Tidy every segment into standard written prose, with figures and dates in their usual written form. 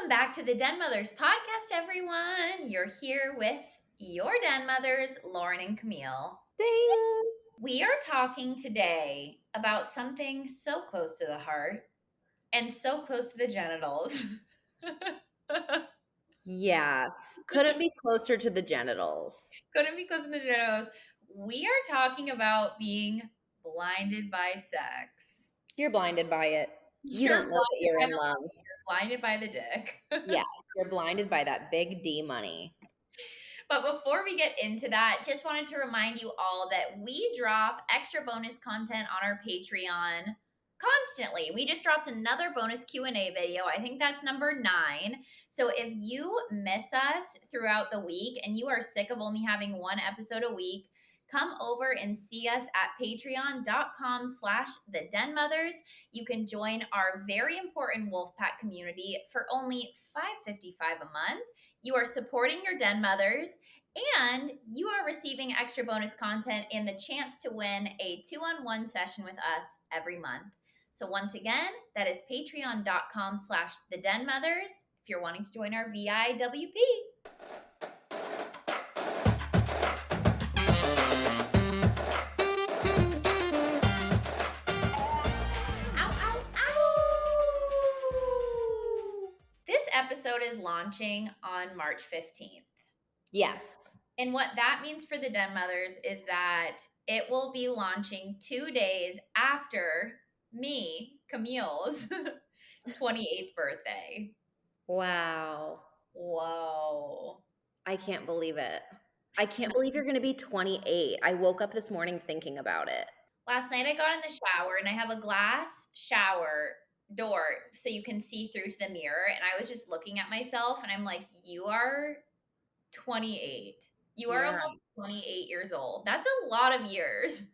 Welcome back to the Den Mothers podcast, everyone. You're here with your Den Mothers, Lauren and Camille. Ding! We are talking today about something so close to the heart and so close to the genitals. Yes. Couldn't be closer to the genitals. Couldn't be close to the genitals. We are talking about being blinded by sex. You're blinded by it. You You're don't know that you're in love. blinded by the dick. Yes, you're blinded by that big D money. But before we get into that, just wanted to remind you all that we drop extra bonus content on our Patreon constantly. We just dropped another bonus Q&A video. I think that's number 9. So if you miss us throughout the week and you are sick of only having one episode a week, come over and see us at patreon.com/thedenmothers. You can join our very important Wolfpack community for only $5.55 a month. You are supporting your Den Mothers, and you are receiving extra bonus content and the chance to win a 2-on-1 session with us every month. So once again, that is patreon.com/thedenmothers if you're wanting to join our VIWP. This episode is launching on March 15th. Yes. And what that means for the Den Mothers is that it will be launching 2 days after me, Camille's 28th birthday. Wow. Whoa. I can't believe it. I can't believe you're going to be 28. I woke up this morning thinking about it. Last night I got in the shower and I have a glass shower door so you can see through to the mirror. And I was just looking at myself and I'm like, you are 28. You are almost 28 years old. That's a lot of years.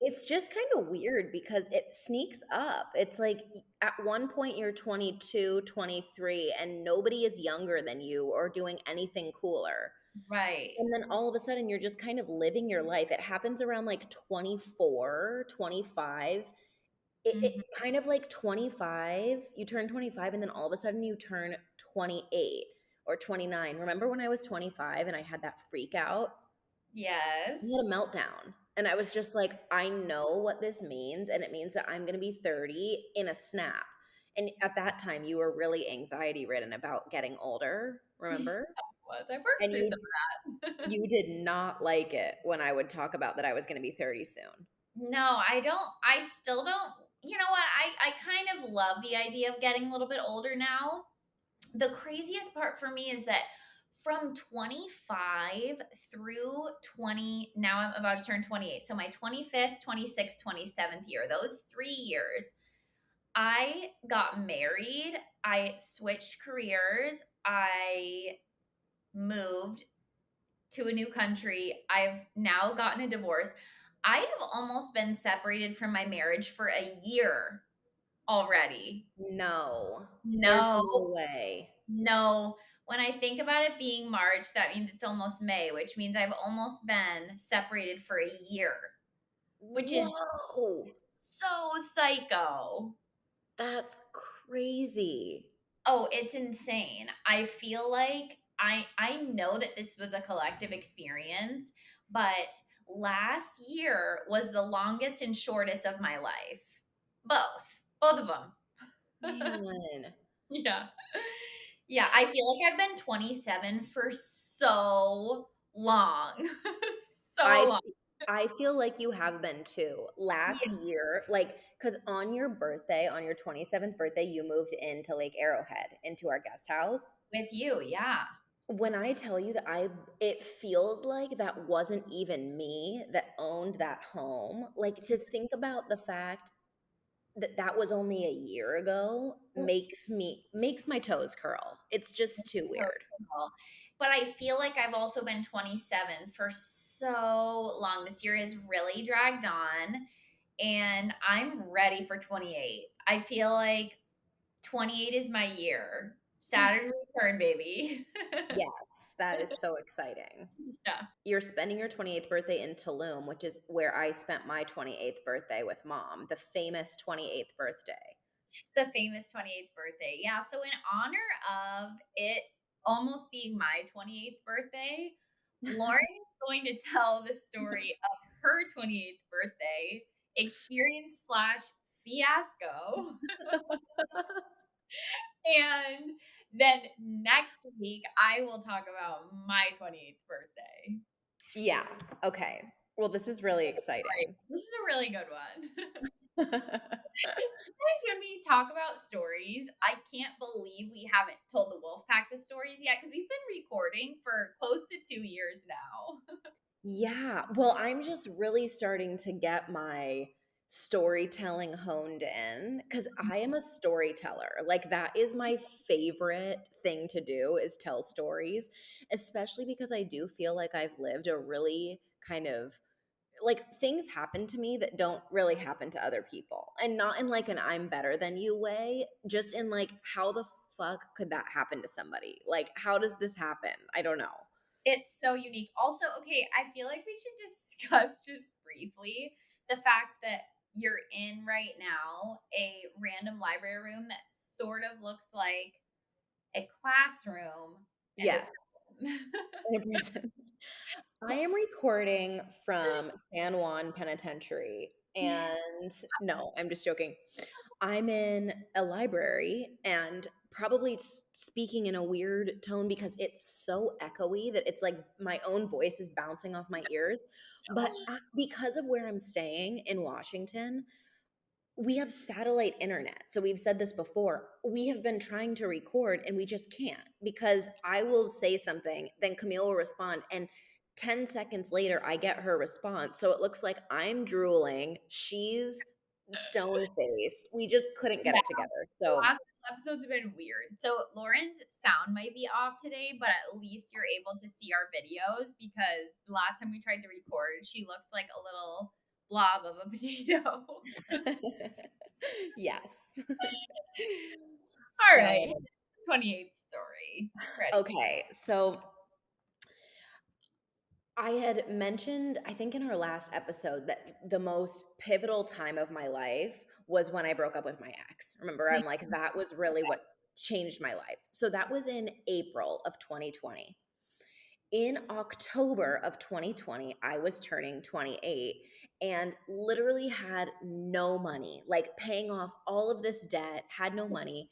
It's just kind of weird because it sneaks up. It's like at one point you're 22, 23, and nobody is younger than you or doing anything cooler. Right. And then all of a sudden you're just kind of living your life. It happens around like 24, 25. It kind of like 25, you turn 25 and then all of a sudden you turn 28 or 29. Remember when I was 25 and I had that freak out? Yes. I had a meltdown. And I was just like, I know what this means. And it means that I'm going to be 30 in a snap. And at that time, you were really anxiety ridden about getting older. Remember? I worked And through some of that. you did not like it when I would talk about that I was going to be 30 soon. No, I don't. I still don't. You know what? I kind of love the idea of getting a little bit older now. The craziest part for me is that from 25 through 20, now I'm about to turn 28. So my 25th, 26th, 27th year, those 3 years, I got married. I switched careers. I moved to a new country. I've now gotten a divorce. I have almost been separated from my marriage for a year already. No. No. There's no way. No. When I think about it being March, that means it's almost May, which means I've almost been separated for a year, which is so psycho. That's crazy. Oh, it's insane. I feel like I know that this was a collective experience, but last year was the longest and shortest of my life. Both of them. Man. Yeah. Yeah, I feel like I've been 27 for so long. long. I feel like you have been too. Last year, like, because on your birthday, on your 27th birthday, you moved into Lake Arrowhead, into our guest house. With you, yeah. When I tell you that it feels like that wasn't even me that owned that home. Like, to think about the fact that was only a year ago makes my toes curl. It's just too weird. But I feel like I've also been 27 for so long. This year has really dragged on, and I'm ready for 28. I feel like 28 is my year. Saturn return, baby. Yes, that is so exciting. Yeah. You're spending your 28th birthday in Tulum, which is where I spent my 28th birthday with Mom, the famous 28th birthday. The famous 28th birthday. Yeah, so in honor of it almost being my 28th birthday, Lauren is going to tell the story of her 28th birthday experience slash fiasco. And then next week, I will talk about my 28th birthday. Yeah. Okay. Well, this is really Right. exciting. This is a really good one. Sometimes when we talk about stories, I can't believe we haven't told the Wolfpack the stories yet because we've been recording for close to 2 years now. Yeah. Well, I'm just really starting to get my storytelling honed in because I am a storyteller. Like, that is my favorite thing to do is tell stories, especially because I do feel like I've lived a really kind of like things happen to me that don't really happen to other people. And not in like an I'm better than you way, just in like how the fuck could that happen to somebody? Like, how does this happen? I don't know. It's so unique. Also, okay, I feel like we should discuss just briefly the fact that you're in right now a random library room that sort of looks like a classroom and a Yes. prison. 100%. I am recording from San Juan Penitentiary. And no, I'm just joking. I'm in a library and probably speaking in a weird tone because it's so echoey that it's like my own voice is bouncing off my ears. But because of where I'm staying in Washington, we have satellite internet. So we've said this before. We have been trying to record and we just can't because I will say something, then Camille will respond, and 10 seconds later I get her response. So it looks like I'm drooling, she's stone faced. We just couldn't get Yeah. it together. The So last couple episodes have been weird. So Lauren's sound might be off today, but at least you're able to see our videos because the last time we tried to record, she looked like a little blob of a potato. yes. All right. So 28th story. Ready. okay. So I had mentioned, I think in our last episode, that the most pivotal time of my life was when I broke up with my ex. Remember, I'm like, that was really what changed my life. So that was in April of 2020. In October of 2020, I was turning 28 and literally had no money, like paying off all of this debt, had no money,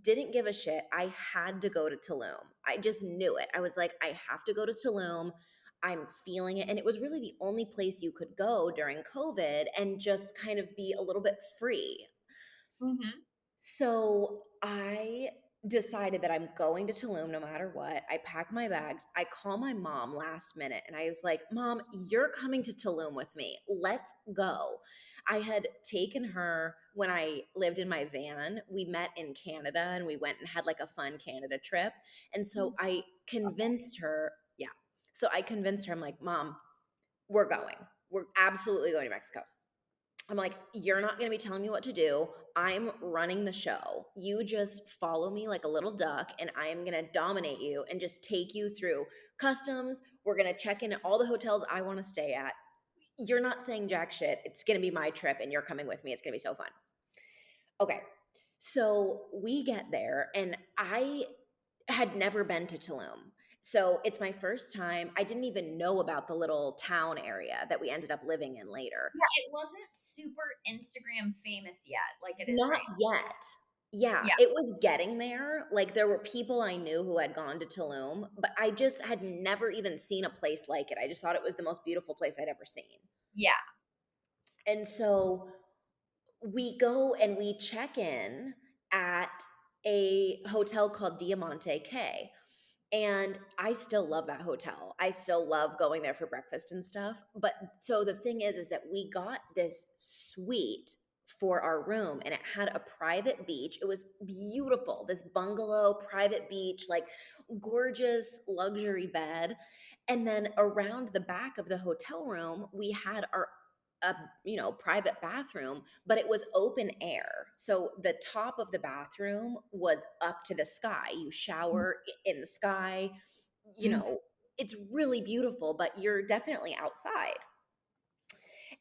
didn't give a shit. I had to go to Tulum. I just knew it. I was like, I have to go to Tulum. I'm feeling it. And it was really the only place you could go during COVID and just kind of be a little bit free. Mm-hmm. So I decided that I'm going to Tulum no matter what. I pack my bags. I call my mom last minute and I was like, Mom, you're coming to Tulum with me. Let's go. I had taken her when I lived in my van. We met in Canada and we went and had like a fun Canada trip. And so I convinced her, yeah. So I convinced her, I'm like, Mom, we're going. We're absolutely going to Mexico. I'm like, you're not going to be telling me what to do. I'm running the show. You just follow me like a little duck, and I am going to dominate you and just take you through customs. We're going to check in at all the hotels I want to stay at. You're not saying jack shit. It's going to be my trip, and you're coming with me. It's going to be so fun. Okay. So we get there, and I had never been to Tulum. So it's my first time. I didn't even know about the little town area that we ended up living in later. Yeah, it wasn't super Instagram famous yet, like it is Not right yet. Yeah, now. it was getting there. Like, there were people I knew who had gone to Tulum, but I just had never even seen a place like it. I just thought it was the most beautiful place I'd ever seen. Yeah. And so we go and we check in at a hotel called Diamante K. And I still love that hotel. I still love going there for breakfast and stuff. But so the thing is that we got this suite for our room and it had a private beach. It was beautiful. This bungalow, private beach, like gorgeous luxury bed. And then around the back of the hotel room, we had our a private bathroom, but it was open air. So the top of the bathroom was up to the sky. You shower in the sky. you Mhm. know it's really beautiful, but you're definitely outside.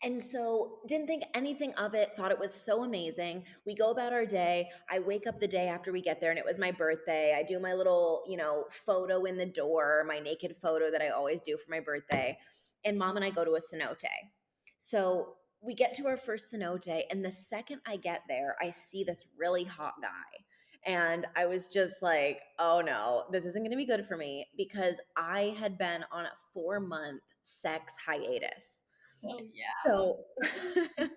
And so didn't think anything of it, thought it was so amazing. We go about our day. I wake up the day after we get there and it was my birthday. I do my little, photo in the door, my naked photo that I always do for my birthday. And mom and I go to a cenote. So we get to our first cenote, and the second I get there, I see this really hot guy. And I was just like, oh no, this isn't going to be good for me because I had been on a 4-month sex hiatus. Oh, yeah. So, Uh-huh.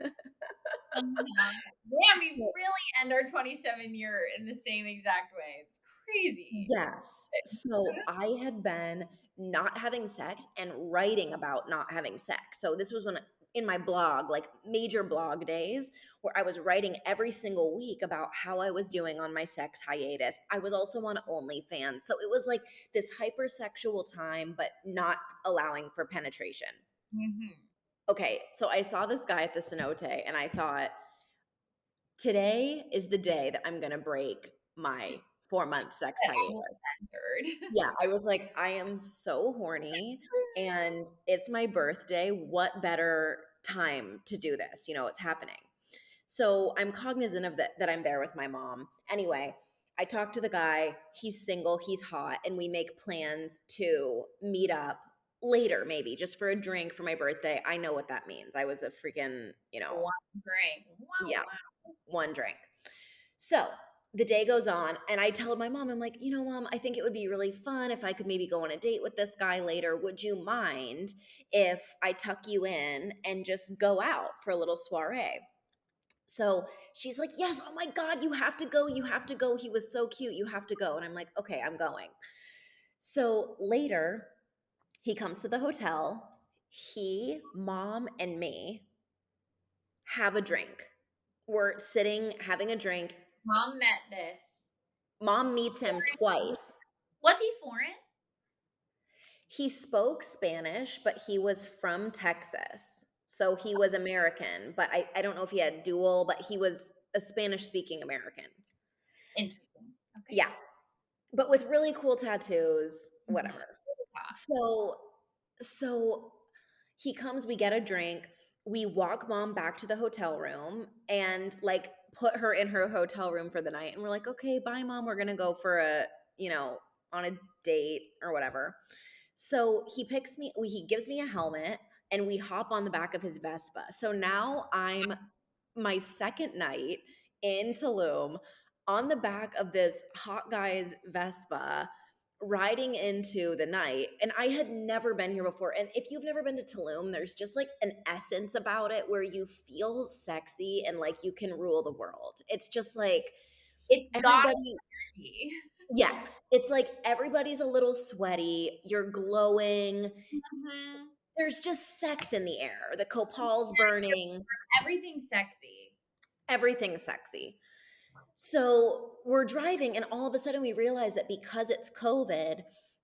Damn, we so really end our 27-year in the same exact way. It's crazy. yes. So I had been not having sex and writing about not having sex. So this was when in my blog, like major blog days, where I was writing every single week about how I was doing on my sex hiatus. I was also on OnlyFans. So it was like this hypersexual time, but not allowing for penetration. Mhm. Okay, so I saw this guy at the cenote and I thought, today is the day that I'm gonna break my 4-month sex That almost hiatus. entered. Yeah, I was like, I am so horny and it's my birthday. What better time to do this? It's happening. So I'm cognizant of that I'm there with my mom. Anyway, I talk to the guy. He's single, he's hot, and we make plans to meet up later, maybe just for a drink for my birthday. I know what that means. I was a freaking, One drink. Wow, yeah, wow. one drink. So the day goes on, and I tell my mom, I'm like, mom, I think it would be really fun if I could maybe go on a date with this guy later. Would you mind if I tuck you in and just go out for a little soiree? So she's like, yes, oh my God, you have to go. You have to go. He was so cute. You have to go. And I'm like, okay, I'm going. So later, he comes to the hotel. He, mom, and me have a drink. We're sitting having a drink. Mom met this. Mom meets him twice. Was he foreign? He spoke Spanish, but he was from Texas. So he was American, but I don't know if he had dual, but he was a Spanish speaking American. Interesting. Okay. Yeah. But with really cool tattoos, Mhm. whatever. So he comes, we get a drink, we walk mom back to the hotel room and like put her in her hotel room for the night. And we're like, okay, bye mom. We're gonna go for on a date or whatever. So he gives me a helmet and we hop on the back of his Vespa. So now I'm my second night in Tulum on the back of this hot guy's Vespa riding into the night. And I had never been here before. And if you've never been to Tulum, there's just like an essence about it where you feel sexy and like you can rule the world. It's just like It's goddess everybody, energy. yes, it's like everybody's a little sweaty, you're glowing. Mhm. There's just sex in the air. The copal's burning, Everything's sexy. everything's sexy. So we're driving, and all of a sudden we realize that because it's COVID,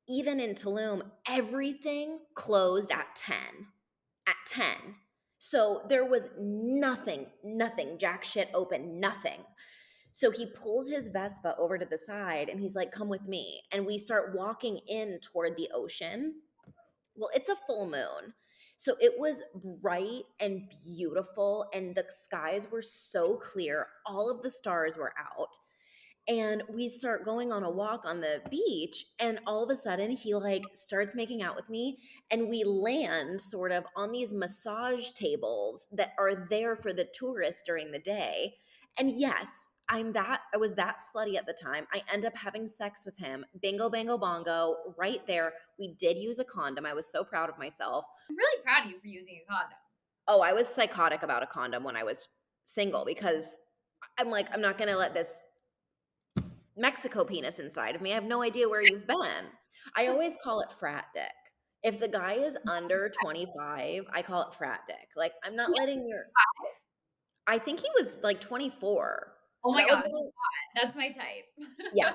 even in Tulum, everything closed at 10. At 10. So there was nothing, jack shit open, nothing. So he pulls his Vespa over to the side and he's like, come with me. And we start walking in toward the ocean. Well, it's a full moon. So it was bright and beautiful, and the skies were so clear. All of the stars were out. And we start going on a walk on the beach, and all of a sudden he like starts making out with me, and we land sort of on these massage tables that are there for the tourists during the day. And yes, I was that slutty at the time. I end up having sex with him. Bingo bango bongo right there. We did use a condom. I was so proud of myself. I'm really proud of you for using a condom. Oh, I was psychotic about a condom when I was single because I'm like, I'm not going to let this Mexico penis inside of me. I have no idea where you've been. I always call it frat dick. If the guy is under 25, I call it frat dick. Like, I'm not Yeah. letting your, I think he was like 24. Oh my That was god, really, that's my type. yeah.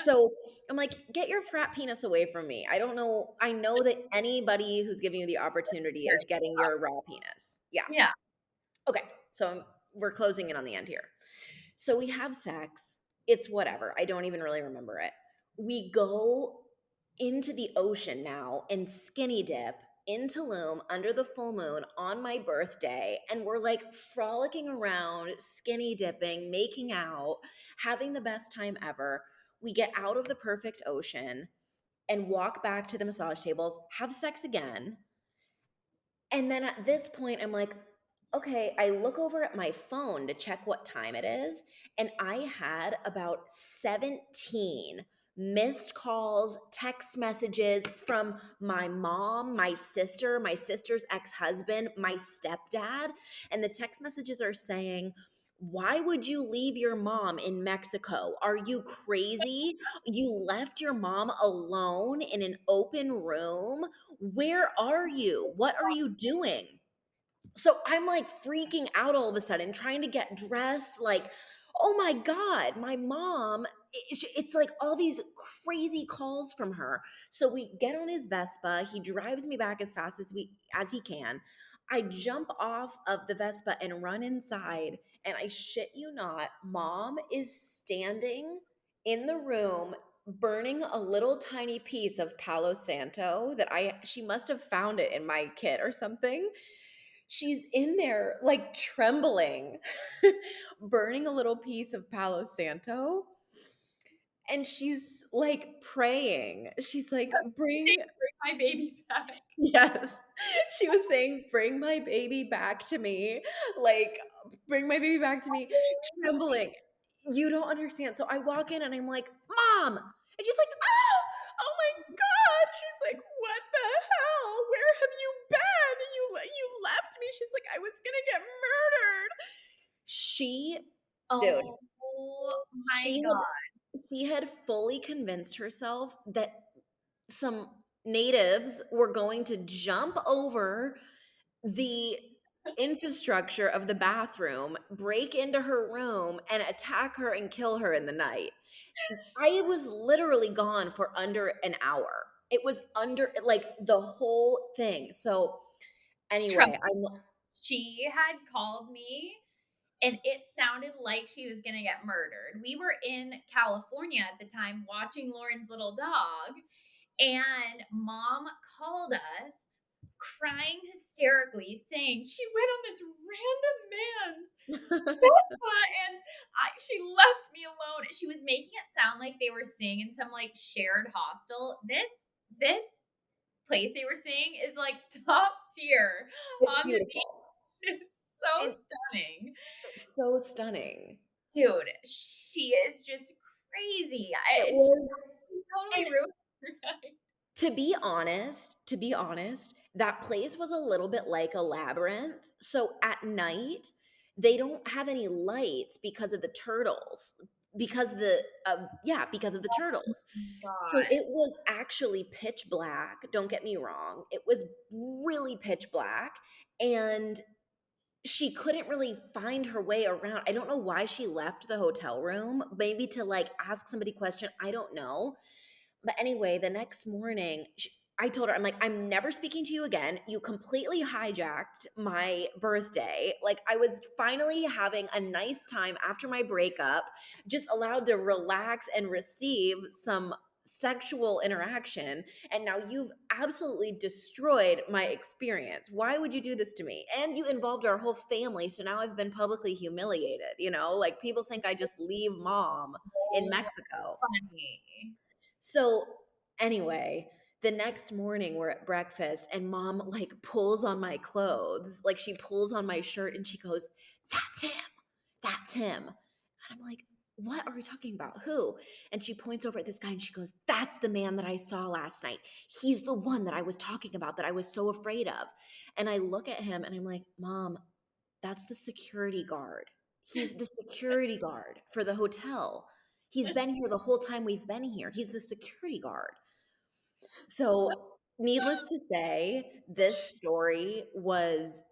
So I'm like, get your frat penis away from me. I don't know. I know that anybody who's giving you the opportunity is getting your raw penis. Yeah. Yeah. Okay. So we're closing in on the end here. So we have sex. It's whatever. I don't even really remember it. We go into the ocean now and skinny dip in Tulum under the full moon on my birthday, and we're like frolicking around, skinny dipping, making out, having the best time ever. We get out of the perfect ocean and walk back to the massage tables, have sex again. And then at this point, I'm like, okay, I look over at my phone to check what time it is. And I had about 17 missed calls, text messages from my mom, my sister's ex husband, my stepdad. And the text messages are saying, why would you leave your mom in Mexico? Are you crazy? You left your mom alone in an open room? Where are you? What are you doing? So I'm like freaking out all of a sudden, trying to get dressed. Like, oh my God, my mom. It's like all these crazy calls from her. So we get on his Vespa. He drives me back as fast as he can. I jump off of the Vespa and run inside. And I shit you not, mom is standing in the room burning a little tiny piece of Palo Santo that she must have found it in my kit or something. She's in there like trembling, burning a little piece of Palo Santo. And she's like praying. She's like, bring, Bring my baby back. yes. She was saying, bring my baby back to me. Like, bring my baby back to me, trembling. You don't understand. So I walk in and I'm like, Mom. And she's like, oh my God. She's like, what the hell? Where have you been? You left me. She's like, I was gonna get murdered. She, dude, Oh my she God. she had fully convinced herself that some natives were going to jump over the infrastructure of the bathroom, break into her room, and attack her and kill her in the night. I was literally gone for under an hour. It was under like the whole thing. So Trust anyway, me, she had called me and it sounded like she was going to get murdered. We were in California at the time watching Lauren's little dog, and mom called us crying hysterically, saying she went on this random man's and she left me alone. She was making it sound like they were staying in some like shared hostel. This place they were staying is like top tier it's on the beach. beautiful. It's so It's stunning. so stunning. Dude, she is just crazy. It She was, and totally ruined her night. to be honest, that place was a little bit like a labyrinth. So at night, they don't have any lights because of the turtles. Because of the turtles. So God. it was actually pitch black. Don't get me wrong. It was really pitch black. And she couldn't really find her way around. I don't know why she left the hotel room, maybe to like ask somebody a question. I don't know. But anyway, the next morning, I told her, I'm like, I'm never speaking to you again. You completely hijacked my birthday. Like, I was finally having a nice time after my breakup, just allowed to relax and receive some sexual interaction. And now you've absolutely destroyed my experience. Why would you do this to me? And you involved our whole family. So now I've been publicly humiliated. Like people think I just leave mom in So Mexico. funny. So anyway, the next morning we're at breakfast and mom like pulls on my clothes, like she pulls on my shirt and she goes, "That's him. That's him." And I'm like, "What are we talking about? Who?" And she points over at this guy and she goes, "That's the man that I saw last night. He's the one that I was talking about that I was so afraid of." And I look at him and I'm like, "Mom, that's the security guard. He's the security guard for the hotel. He's been here the whole time we've been here. He's the security guard." So, needless to say, this story was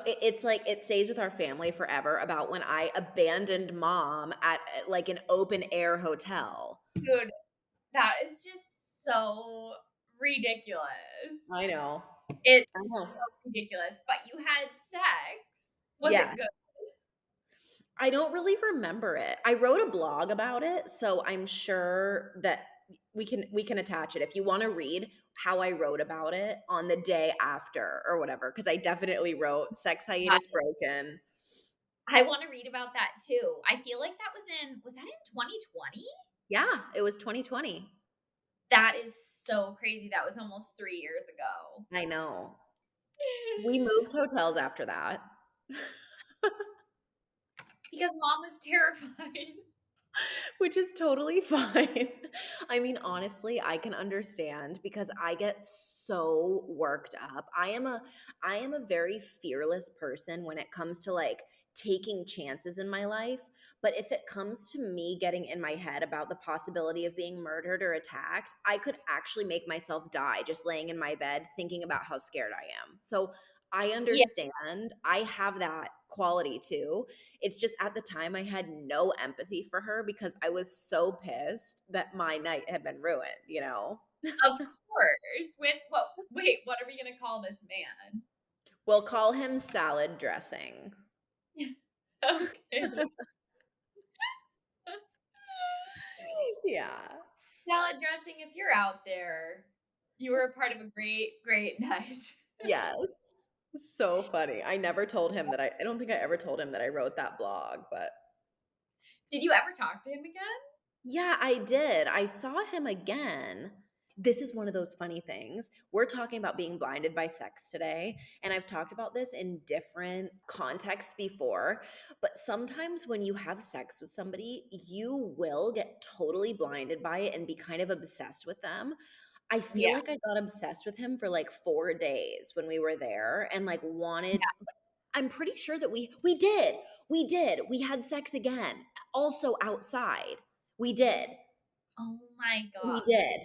it's like it stays with our family forever about when I abandoned mom at like an open air hotel. Dude, that is just so ridiculous. I know. I It's know. so ridiculous. But you had sex. Was it good? Yes. I don't really remember it. I wrote a blog about it, so I'm sure that we can attach it if you want to read how I wrote about it on the day after or whatever, because I definitely wrote sex Yeah, hiatus broken. I wanna read about that too. I feel like was that in 2020? Yeah, it was 2020. That is so crazy. That was almost 3 years ago. I know. We moved hotels after that. Because mom was terrified. Which is totally fine. I mean, honestly, I can understand because I get so worked up. I am a very fearless person when it comes to like taking chances in my life, but if it comes to me getting in my head about the possibility of being murdered or attacked, I could actually make myself die just laying in my bed thinking about how scared I am. So I Yeah, understand. I have that quality too. It's just at the time I had no empathy for her because I was so pissed that my night had been ruined, you know? of course. With what wait, what are we gonna call this man? We'll call him salad dressing. Okay. Yeah. Salad dressing, if you're out there, you were a part of a great, great night. Yes. So funny. I never told him that I don't think I ever told him that I wrote that blog, but Did you ever talk to him again? yeah, I did. I saw him again. This is one of those funny things. We're talking about being blinded by sex today, and I've talked about this in different contexts before, but sometimes when you have sex with somebody, you will get totally blinded by it and be kind of obsessed with them. I feel Yeah. like I got obsessed with him for like 4 days when we were there and like wanted. I'm pretty sure that we did. We did. We had sex again, also outside. We did. Oh my We god. did.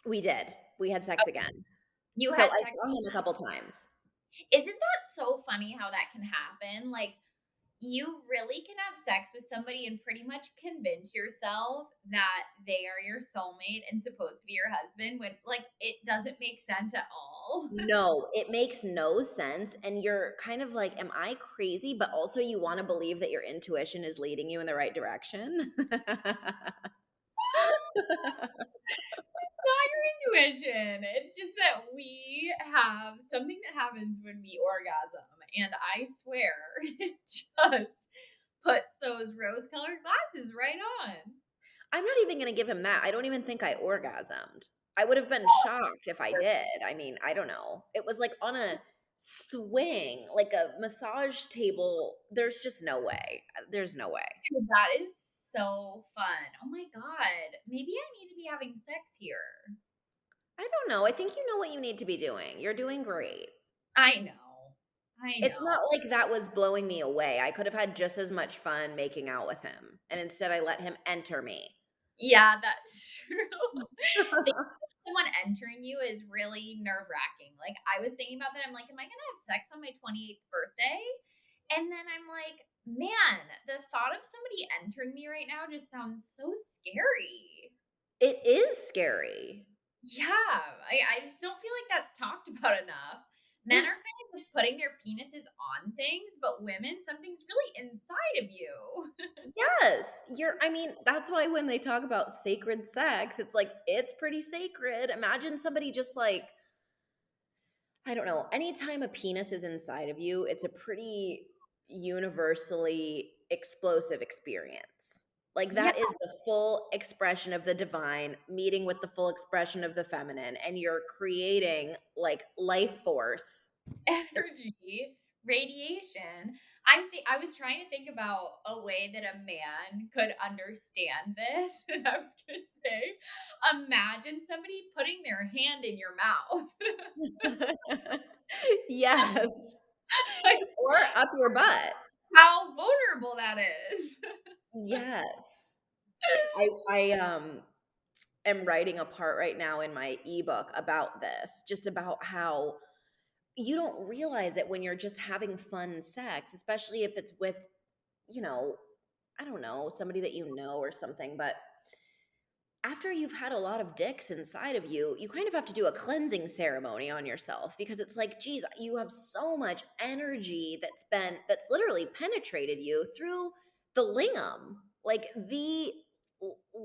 We did. We had sex again. You So had I sex saw him a couple times. Isn't that so funny how that can happen? Like, you really can have sex with somebody and pretty much convince yourself that they are your soulmate and supposed to be your husband when, like, it doesn't make sense at all. No, it makes no sense. And you're kind of like, am I crazy? But also, you want to believe that your intuition is leading you in the right direction. Not your intuition. It's just that we have something that happens when we orgasm, and I swear it just puts those rose colored glasses right on. I'm not even going to give him that. I don't even think I orgasmed. I would have been shocked if I did. I mean, I don't know. It was like on a swing, like a massage table. There's just no way. There's no way. That is so fun. Oh my god. Maybe I need to be having sex here. I don't know. I think you know what you need to be doing. You're doing great. I know. I It's not know. like that was blowing me away. I could have had just as much fun making out with him. And instead, I let him enter me. Yeah, that's true. Thinking of someone entering you is really nerve-wracking. Like, I was thinking about that. I'm like, am I gonna have sex on my 28th birthday? And then I'm like, man, the thought of somebody entering me right now just sounds so scary. It is scary. Yeah, I just don't feel like that's talked about enough. Men are kind of just putting their penises on things, but women, something's really inside of you. Yes, I mean, that's why when they talk about sacred sex, it's like it's pretty sacred. Imagine somebody just like, I don't know, anytime a penis is inside of you, it's a pretty universally explosive experience. Like Yeah, that is the full expression of the divine meeting with the full expression of the feminine, and you're creating like life force. It's energy, radiation. I was trying to think about a way that a man could understand this, and I was gonna say, imagine somebody putting their hand in your mouth. yes, Like, or up your butt. how vulnerable that is. Yes. I am writing a part right now in my ebook about this, just about how you don't realize that when you're just having fun sex, especially if it's with, you know, I don't know, somebody that you know or something, but after you've had a lot of dicks inside of you, you kind of have to do a cleansing ceremony on yourself because it's like, geez, you have so much energy that's literally penetrated you through the lingam. Like the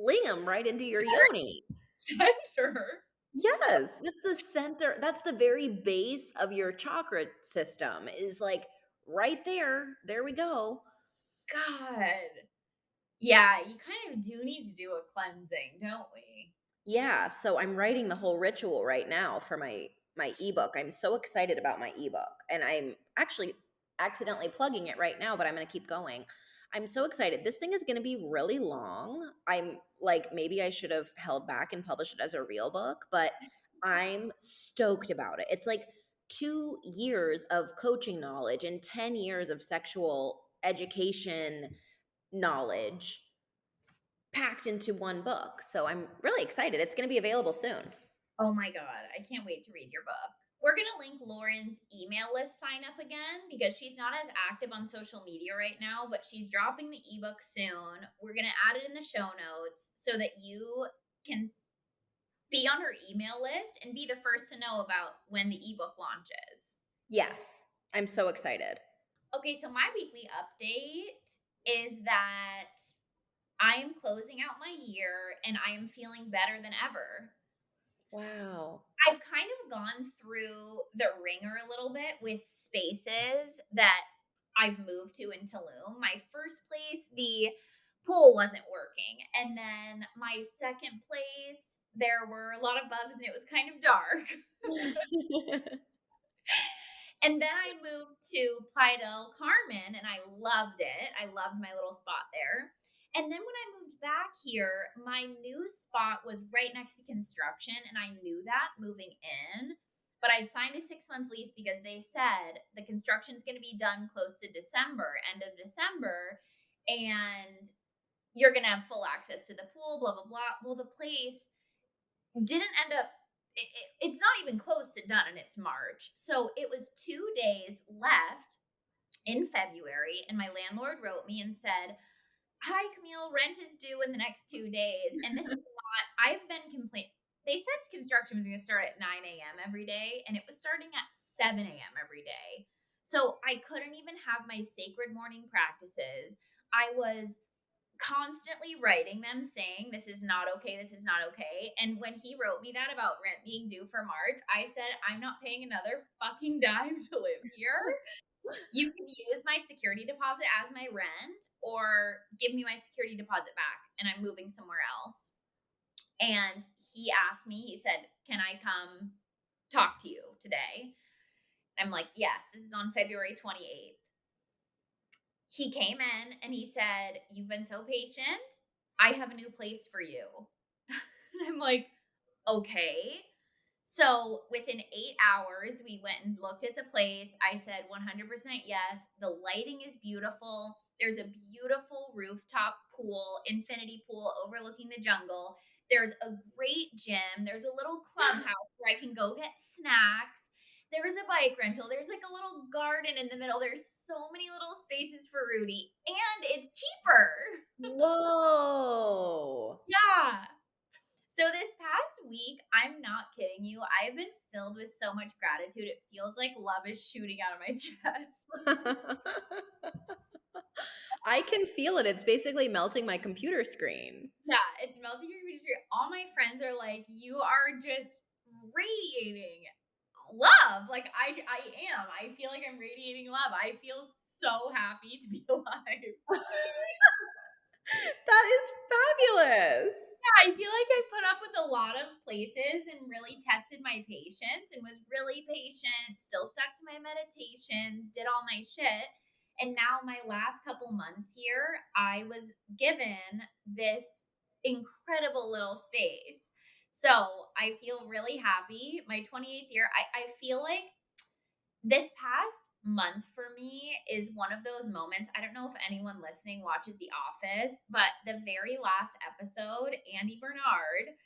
fling them right into your yoni. Center. Yes, that's the center. That's the very base of your chakra system is like right there. There we go. God. Yeah, you kind of do need to do a cleansing, don't we? Yeah, so I'm writing the whole ritual right now for my ebook. I'm so excited about my ebook, and I'm actually accidentally plugging it right now, but I'm going to keep going. I'm so excited. This thing is going to be really long. I'm like maybe I should have held back and published it as a real book, but I'm stoked about it. It's like 2 years of coaching knowledge and 10 years of sexual education knowledge packed into one book. So I'm really excited. It's going to be available soon. Oh my God, I can't wait to read your book. We're going to link Lauren's email list sign up again because she's not as active on social media right now, but she's dropping the ebook soon. We're going to add it in the show notes so that you can be on her email list and be the first to know about when the ebook launches. Yes, I'm so excited. Okay, so my weekly update is that I am closing out my year and I am feeling better than ever. Wow. I've kind of gone through the ringer a little bit with spaces that I've moved to in Tulum. My first place, the pool wasn't working. And then my second place, there were a lot of bugs and it was kind of dark. And then I moved to Playa del Carmen and I loved it. I loved my little spot there. And then when I moved back here, my new spot was right next to construction. And I knew that moving in. But I signed a 6-month lease because they said the construction's going to be done close to December, end of December. And you're going to have full access to the pool, blah, blah, blah. Well, the place didn't end up it's not even close to done and it's March. So it was 2 days left in February and my landlord wrote me and said, "Hi Camille, rent is due in the next 2 days." And this is not I've been complaining. They said construction was going to start at 9 a.m. every day and it was starting at 7 a.m. every day. So I couldn't even have my sacred morning practices. I was constantly writing them saying, "This is not okay. This is not okay." And when he wrote me that about rent being due for March, I said, "I'm not paying another fucking dime to live here. You can use my security deposit as my rent or give me my security deposit back and I'm moving somewhere else." And he asked me, he said, "Can I come talk to you today?" I'm like, "Yes, this is on February 28th. He came in and he said, "You've been so patient. I have a new place for you." And I'm like, "Okay." So within 8 hours, we went and looked at the place. I said 100% yes. The lighting is beautiful. There's a beautiful rooftop pool, infinity pool overlooking the jungle. There's a great gym. There's a little clubhouse where I can go get snacks. There's a bike rental. There's like a little garden in the middle. There's so many little spaces for Rudy, and it's cheaper. Whoa. Yeah. So this past week, I'm not kidding you, I've been filled with so much gratitude. It feels like love is shooting out of my chest. I can feel it. It's basically melting my computer screen. Yeah, it's melting your computer. All my friends are like, "You are just radiating love." Like I am. I feel like I'm radiating love. I feel so happy to be alive. That is fabulous. I feel like I put up with a lot of places and really tested my patience and was really patient, still stuck to my meditations, did all my shit. And now, my last couple months here, I was given this incredible little space. So I feel really happy. My 28th year, I feel like this past month for me is one of those moments. I don't know if anyone listening watches The Office, but the very last episode, Andy Bernard,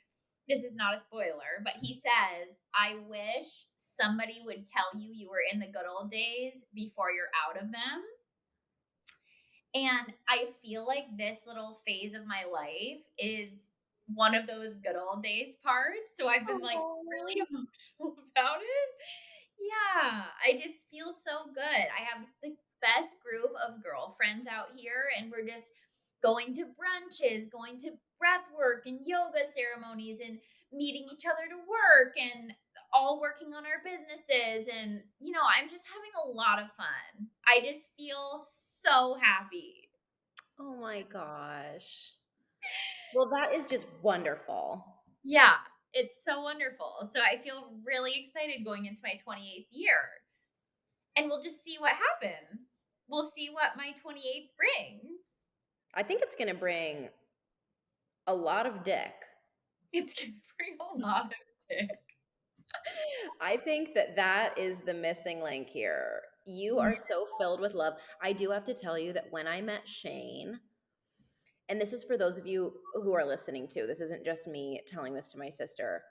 this is not a spoiler, but he says, "I wish somebody would tell you you were in the good old days before you're out of them." And I feel like this little phase of my life is one of those good old days parts. So I've been like really Oh. emotional about it. Yeah, I just feel so good. I have the best group of girlfriends out here, and we're just going to brunches, going to breath work and yoga ceremonies and meeting each other to work and all working on our businesses. And, I'm just having a lot of fun. I just feel so happy. Oh my gosh. Well, that is just wonderful. Yeah, it's so wonderful. So I feel really excited going into my 28th year. And we'll just see what happens. We'll see what my 28th brings. I think it's going to bring a lot of dick. It's going to bring a lot of dick. I think that that is the missing link here. You are so filled with love. I do have to tell you that when I met Shane, and this is for those of you who are listening too, this isn't just me telling this to my sister.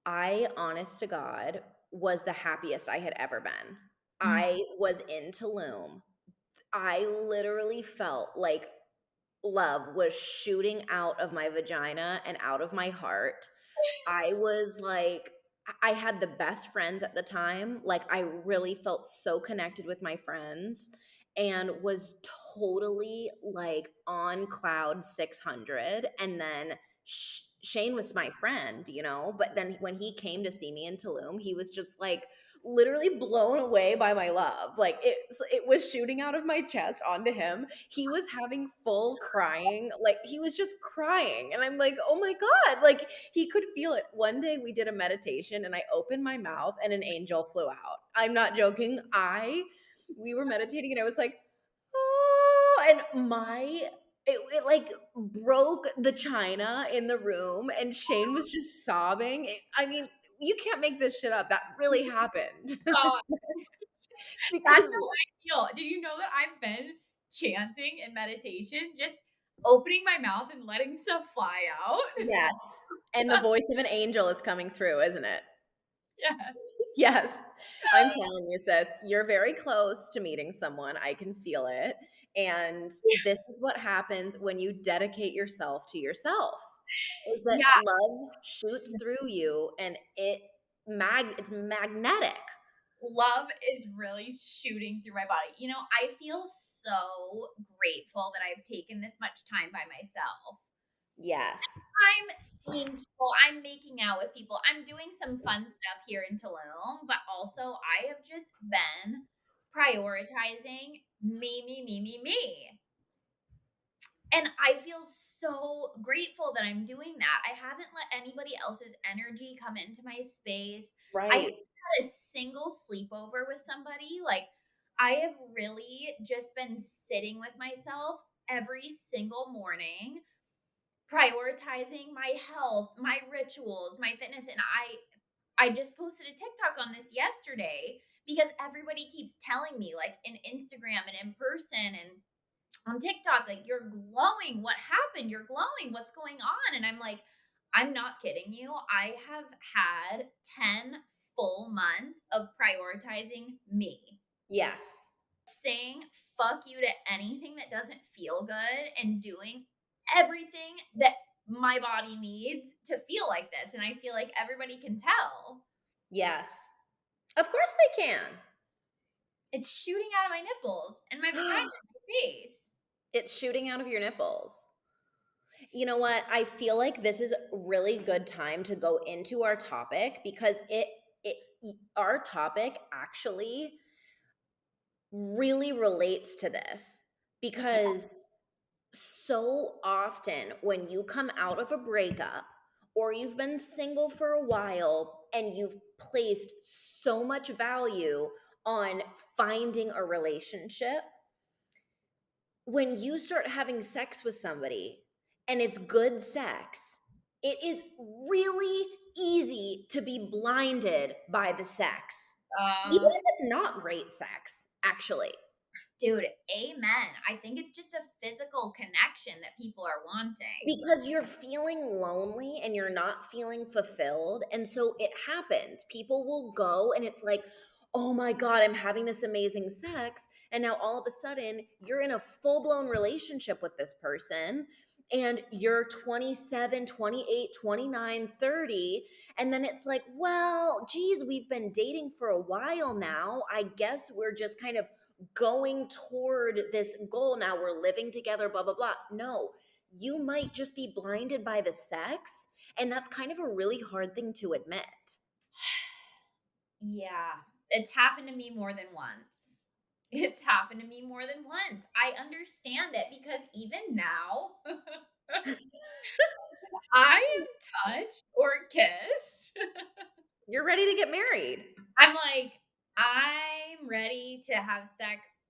I, honest to God, was the happiest I had ever been. Mm. I was in Tulum. I literally felt like love was shooting out of my vagina and out of my heart. I was like, I had the best friends at the time. Like, I really felt so connected with my friends and was totally like on cloud 600. And then Shane was my friend, but then when he came to see me in Tulum, he was just like literally blown away by my love. Like it was shooting out of my chest onto him. He was having full crying, like he was just crying. And I'm like, oh my God, like he could feel it. One day we did a meditation and I opened my mouth and an angel flew out. I'm not joking. We were meditating and I was like, oh, and it like broke the china in the room and Shane was just sobbing. I mean, you can't make this shit up. That really happened. God, that's Because how I feel. Do you know that I've been chanting in meditation, just opening my mouth and letting stuff fly out? yes, and the voice of an angel is coming through, isn't it? Yes. Yes. I'm telling you, sis, you're very close to meeting someone. I can feel it. And this is what happens when you dedicate yourself to yourself. Is that Yeah, love shoots through you and it's magnetic. love is really shooting through my body. I feel so grateful that I've taken this much time by myself. Yes. I'm seeing people, I'm making out with people, I'm doing some fun stuff here in Tulum, but also I have just been prioritizing me. And I feel so grateful that I'm doing that. I haven't let anybody else's energy come into my space. I haven't Right. had a single sleepover with somebody. Like, I have really just been sitting with myself every single morning, prioritizing my health, my rituals, my fitness. And I just posted a TikTok on this yesterday because everybody keeps telling me, like in Instagram and in person and on TikTok, like, you're glowing. What happened? You're glowing. What's going on? And I'm like, I'm not kidding you. I have had 10 full months of prioritizing me, Yes. saying fuck you to anything that doesn't feel good and doing everything that my body needs to feel like this. And I feel like everybody can tell. Yes. Of course they can. It's shooting out of my nipples and my vagina and my face. It's shooting out of your nipples. You know what? I feel like this is a really good time to go into our topic because it our topic actually really relates to this Yeah. because so often when you come out of a breakup or you've been single for a while and you've placed so much value on finding a relationship, when you start having sex with somebody and it's good sex, it is really easy to be blinded by the sex, even Uh, if it's not great sex, actually. Dude, amen. I think it's just a physical connection that people are wanting. Because you're feeling lonely and you're not feeling fulfilled. And so it happens. People will go and it's like, oh my God, I'm having this amazing sex. And now all of a sudden, you're in a full blown relationship with this person and you're 27, 28, 29, 30. And then it's like, well, geez, we've been dating for a while now. I guess we're just kind of going toward this goal now. We're living together, blah, blah, blah. No, you might just be blinded by the sex. And that's kind of a really hard thing to admit. Yeah, it's happened to me more than once. It's happened to me more than once. I understand it because even now, I am touched or kissed. You're ready to get married. I'm like, I'm ready to have sex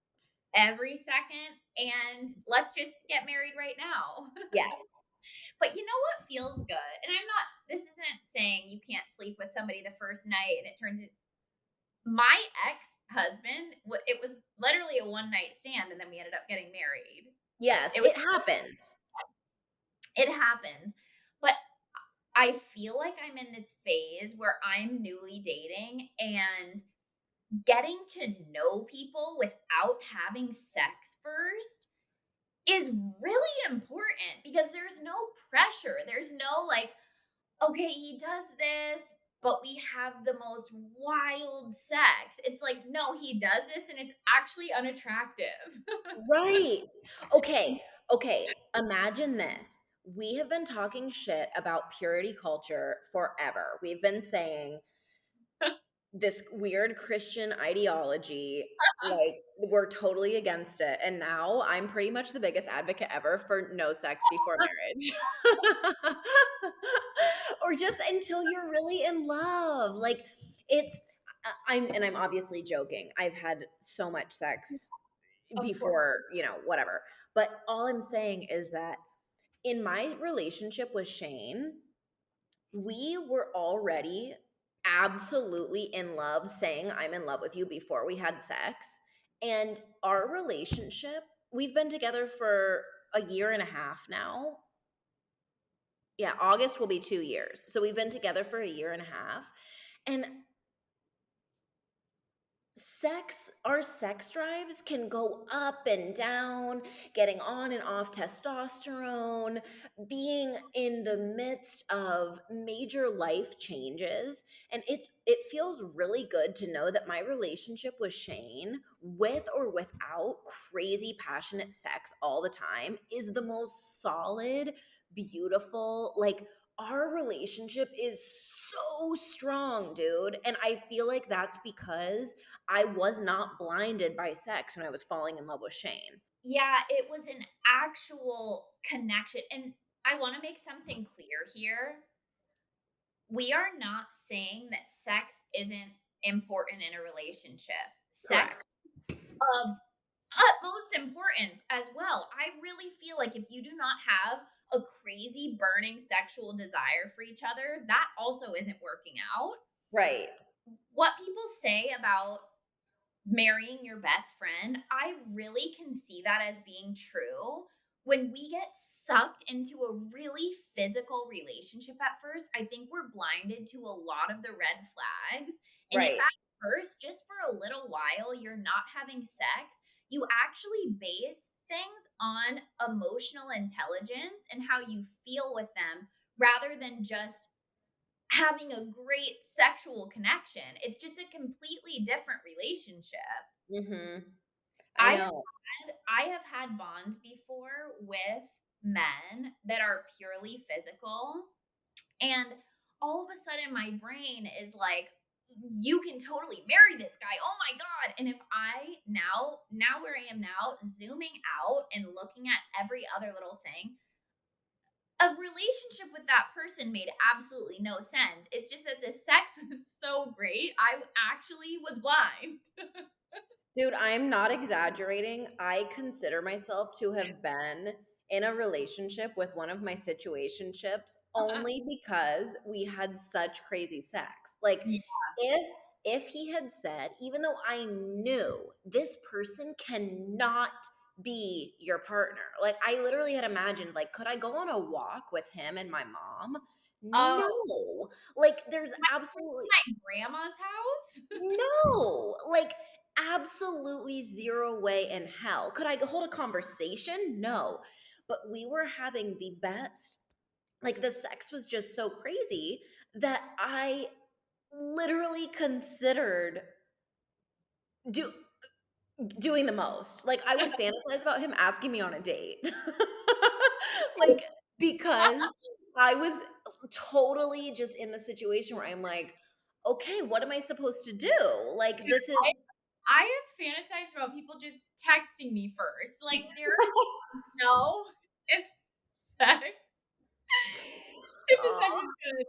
every second and let's just get married right now. Yes. But you know what feels good? And I'm not, this isn't saying you can't sleep with somebody the first night and it turns into my ex-husband, it was literally a one night stand and then we ended up getting married. Yes, It was it happens. it happens. But I feel like I'm in this phase where I'm newly dating and getting to know people without having sex first is really important because there's no pressure. There's no like, okay, he does this, but we have the most wild sex. It's like, no, he does this and it's actually unattractive. Right. Okay. Okay. Imagine this. We have been talking shit about purity culture forever. We've been saying this weird Christian ideology, like, we're totally against it. And now I'm pretty much the biggest advocate ever for no sex before marriage. Or just until you're really in love. Like, it's, I'm obviously joking. I've had so much sex Of course. before, whatever. But all I'm saying is that in my relationship with Shane, we were already absolutely in love, saying, I'm in love with you before we had sex. And our relationship, we've been together for a year and a half now. Yeah, August will be 2 years. So we've been together for a year and a half. And our sex drives can go up and down, getting on and off testosterone, being in the midst of major life changes. And it feels really good to know that my relationship with Shane, with or without crazy passionate sex all the time, is the most solid, beautiful, like, our relationship is so strong, dude. And I feel like that's because I was not blinded by sex when I was falling in love with Shane. Yeah, it was an actual connection. And I want to make something clear here. We are not saying that sex isn't important in a relationship. Sex Correct. of utmost importance as well. I really feel like if you do not have a crazy burning sexual desire for each other, that also isn't working out. Right. What people say about marrying your best friend, I really can see that as being true. When we get sucked into a really physical relationship at first, I think we're blinded to a lot of the red flags. And if Right. at first, just for a little while, you're not having sex, you actually base things on emotional intelligence and how you feel with them rather than just having a great sexual connection. It's just a completely different relationship. Mhm. I I have know. I have had bonds before with men that are purely physical, and all of a sudden my brain is like, you can totally marry this guy. Oh my god. And if I now where I am now, zooming out and looking at every other little thing, a relationship with that person made absolutely no sense. It's just that the sex was so great. I actually was blind. Dude, I'm not exaggerating. I consider myself to have been in a relationship with one of my situationships only because we had such crazy sex. Like, Yeah. if he had said, even though I knew this person cannot be your partner, like, I literally had imagined, like, could I go on a walk with him and my mom? Oh, No. Like, there's my absolutely my grandma's house? no, like, absolutely zero way in hell. Could I hold a conversation? No. But we were having the best, like, the sex was just so crazy that I literally considered do doing the most. Like, I would fantasize about him asking me on a date. Like, because I was totally just in the situation where I'm like, "Okay, what am I supposed to do?" Like, this is I have fantasized about people just texting me first. Like, there is no if sex if sex Aw. is good.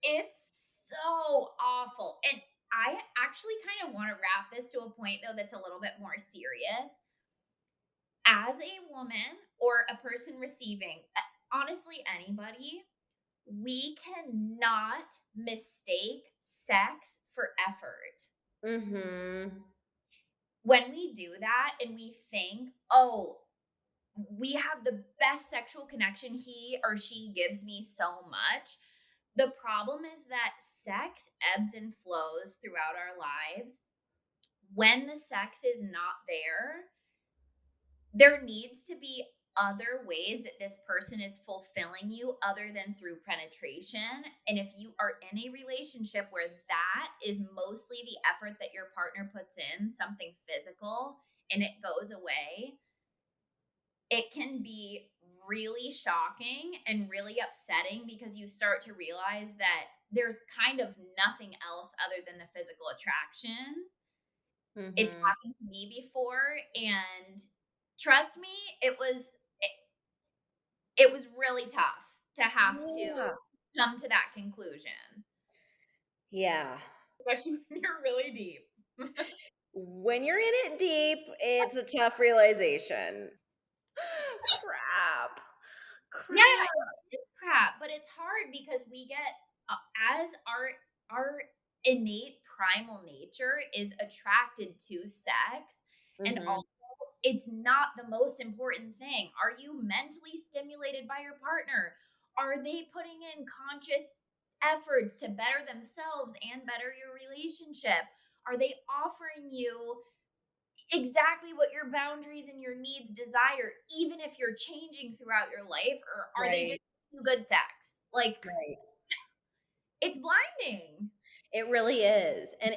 It's so awful, and I actually kind of wanna wrap this to a point, though, that's a little bit more serious. As a woman or a person receiving, honestly, anybody, we cannot mistake sex for effort. Mhm. When we do that and we think, "Oh, we have the best sexual connection, he or she gives me so much." The problem is that sex ebbs and flows throughout our lives. When the sex is not there, there needs to be other ways that this person is fulfilling you other than through penetration. And if you are in a relationship where that is mostly the effort that your partner puts in, something physical, and it goes away, it can be really shocking and really upsetting because you start to realize that there's kind of nothing else other than the physical attraction. It's Mhm. happened to me before, and trust me, it was really tough to have to Yeah. come to that conclusion, Yeah. especially when you're really deep. When you're in it deep, it's a tough realization. Crap. Yeah, Crap. it's crap, but it's hard because we get as our innate primal nature is attracted to sex, and Mhm. also it's not the most important thing. Are you mentally stimulated by your partner? Are they putting in conscious efforts to better themselves and better your relationship? Are they offering you exactly what your boundaries and your needs desire, even if you're changing throughout your life, or are they just Right. giving you good sex? Like, Right. it's blinding. It really is. And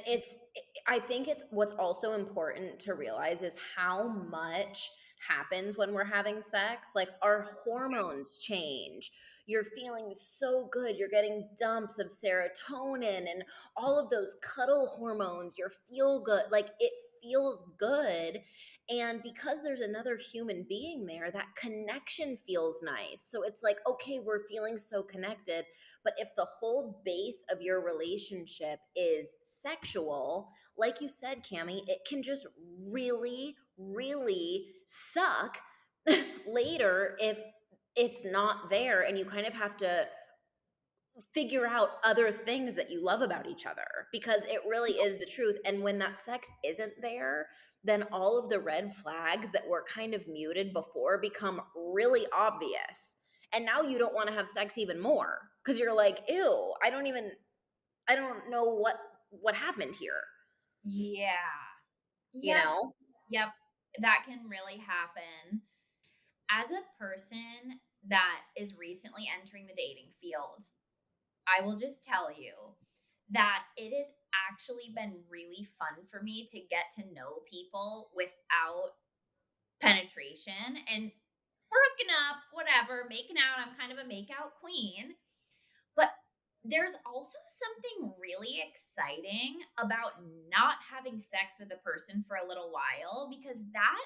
I think it's what's also important to realize is how much happens when we're having sex. Like our hormones change. You're feeling so good. You're getting dumps of serotonin and all of those cuddle hormones. You feel good. Like it feels good. And because there's another human being there, that connection feels nice. So it's like, okay, we're feeling so connected. But if the whole base of your relationship is sexual, like you said, Cammy, it can just really, really suck later if it's not there and you kind of have to figure out other things that you love about each other because it really is the truth. And when that sex isn't there, then all of the red flags that were kind of muted before become really obvious. And now you don't want to have sex even more because you're like, ew, I don't know what happened here, Yeah. you Yep. know? Yep. That can really happen. As a person that is recently entering the dating field, I will just tell you that it has actually been really fun for me to get to know people without penetration, and we're hooking up, whatever, making out. I'm kind of a make out queen. But there's also something really exciting about not having sex with a person for a little while, because that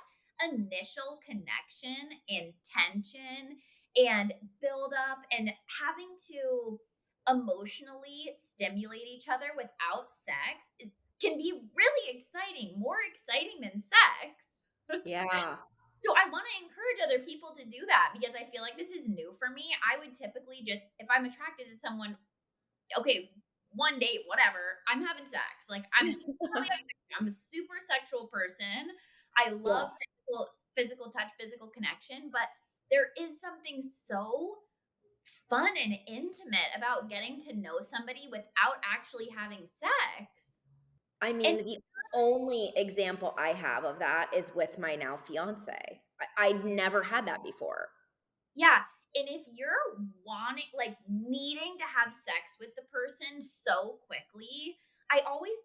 initial connection and tension and build up and having to emotionally stimulate each other without sex can be really exciting, more exciting than sex. Yeah. So I want to encourage other people to do that because I feel like this is new for me. I would typically just, if I'm attracted to someone, okay, one date, whatever, I'm having sex. Like I'm a super sexual person. I Yeah. love physical touch, physical connection, but there is something so fun and intimate about getting to know somebody without actually having sex. I And mean, the only example I have of that is with my now fiance. I'd never had that before. yeah, and if you're wanting, like, needing to have sex with the person so quickly, I always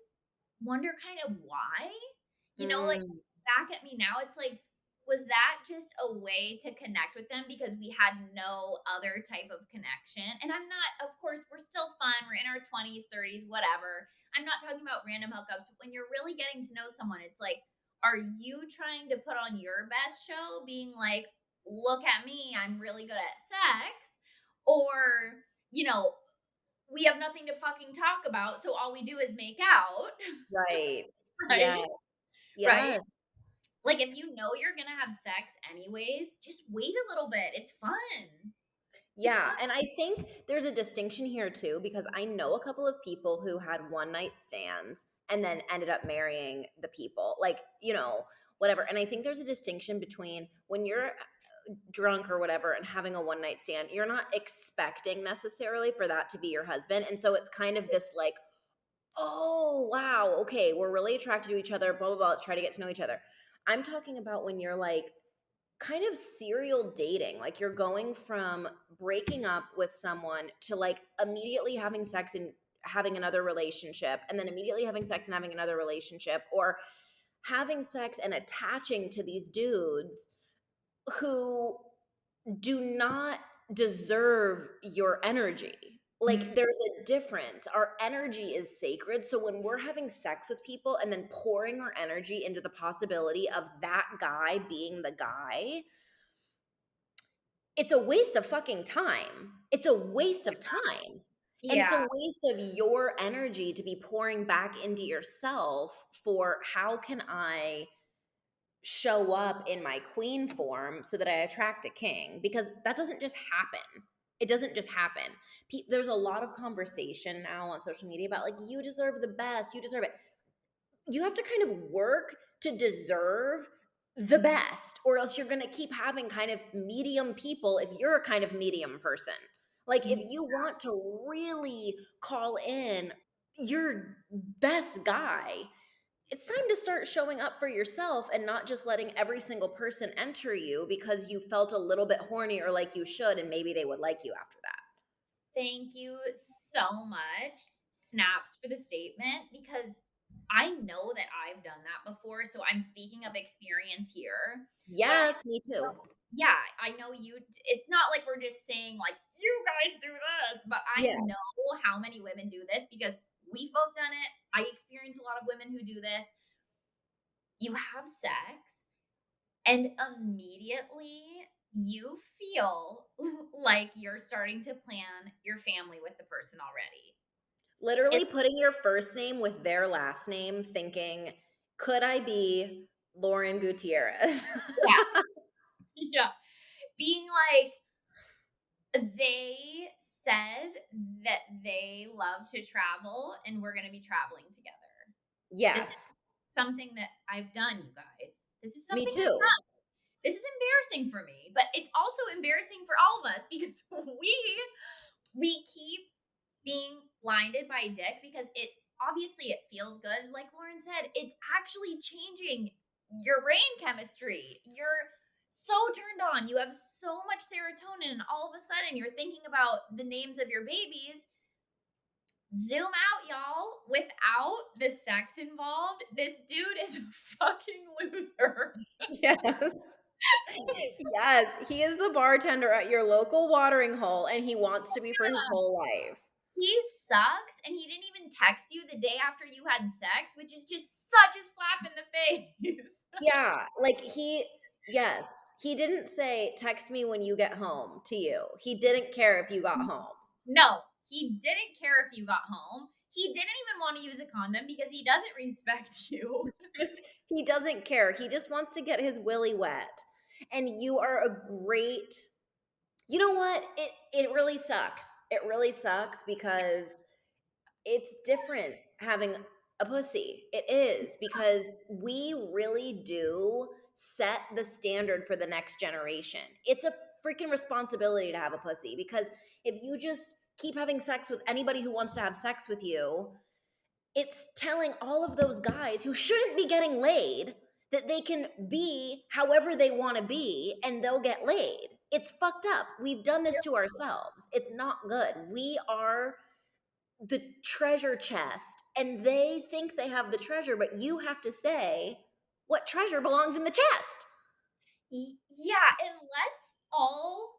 wonder kind of why. Like, Mm, back at me now, it's like, was that just a way to connect with them because we had no other type of connection? And I'm not, of course, we're still fun. We're in our 20s, 30s, whatever. I'm not talking about random hookups. When you're really getting to know someone, it's like, are you trying to put on your best show, being like, look at me, I'm really good at sex? Or, you know, we have nothing to fucking talk about, so all we do is make out, Right. right? Yes. Right? Yes. Like, if you know you're gonna have sex anyways, just wait a little bit. It's fun. It's Yeah, fun. and I think there's a distinction here too, because I know a couple of people who had one night stands and then ended up marrying the people, like, whatever. And I think there's a distinction between when you're drunk or whatever and having a one night stand, you're not expecting necessarily for that to be your husband. And so it's kind of this like, oh, wow, okay, we're really attracted to each other, blah, blah, blah. Let's try to get to know each other. I'm talking about when you're like, kind of serial dating. Like you're going from breaking up with someone to like immediately having sex and having another relationship, and then immediately having sex and having another relationship, or having sex and attaching to these dudes who do not deserve your energy. Like Mhm. there's a difference. Our energy is sacred. So when we're having sex with people and then pouring our energy into the possibility of that guy being the guy, it's a waste of fucking time. It's a waste of time. And it's a Yeah. waste of your energy to be pouring back into yourself for how can I show up in my queen form so that I attract a king? Because that doesn't just happen. It doesn't just happen. There's a lot of conversation now on social media about like, you deserve the best, you deserve it. You have to kind of work to deserve the best, or else you're going to keep having kind of medium people if you're a kind of medium person. Like if Mhm. you want to really call in your best guy, it's time to start showing up for yourself and not just letting every single person enter you because you felt a little bit horny or like you should, and maybe they would like you after that. Thank you so much, Snaps, for the statement, because I know that I've done that before, so I'm speaking of experience here, but Yes, me too. yeah, I know it's not like we're just saying, like, "You guys do this," but I Yeah. know how many women do this because we've both done it. I experience a lot of women who do this. You have sex, and immediately you feel like you're starting to plan your family with the person already. And Literally putting your first name with their last name, thinking, could I be Lauren Gutierrez? yeah, yeah. Being like, they said that they love to travel and we're going to be traveling together. This is Yes, something that I've done, you guys. This is me something I've too. done. This is embarrassing for me, but it's also embarrassing for all of us because we keep being blinded by dick because it's obviously it feels good. Like Lauren said, it's actually changing your brain chemistry. You're so turned on. You have so much serotonin, and all of a sudden you're thinking about the names of your babies. Zoom out, y'all. Without the sex involved, this dude is a fucking loser. Yes. Yes, he is the bartender at your local watering hole and he wants to be for his whole life. He sucks, and he didn't even text you the day after you had sex, which is just such a slap in the face. Yeah, like yes, he didn't say, text me when you get home to you. He didn't care if you got home. No, he didn't care if you got home. He didn't even want to use a condom because he doesn't respect you. He doesn't care. He just wants to get his willy wet. And you are a great, you know what? It really sucks. It really sucks because it's different having a pussy. It is because we really do set the standard for the next generation. It's a freaking responsibility to have a pussy because if you just keep having sex with anybody who wants to have sex with you, it's telling all of those guys who shouldn't be getting laid that they can be however they want to be and they'll get laid. It's fucked up. We've done this to ourselves. It's not good. We are the treasure chest and they think they have the treasure, but you have to say what treasure belongs in the chest. Yeah, and let's all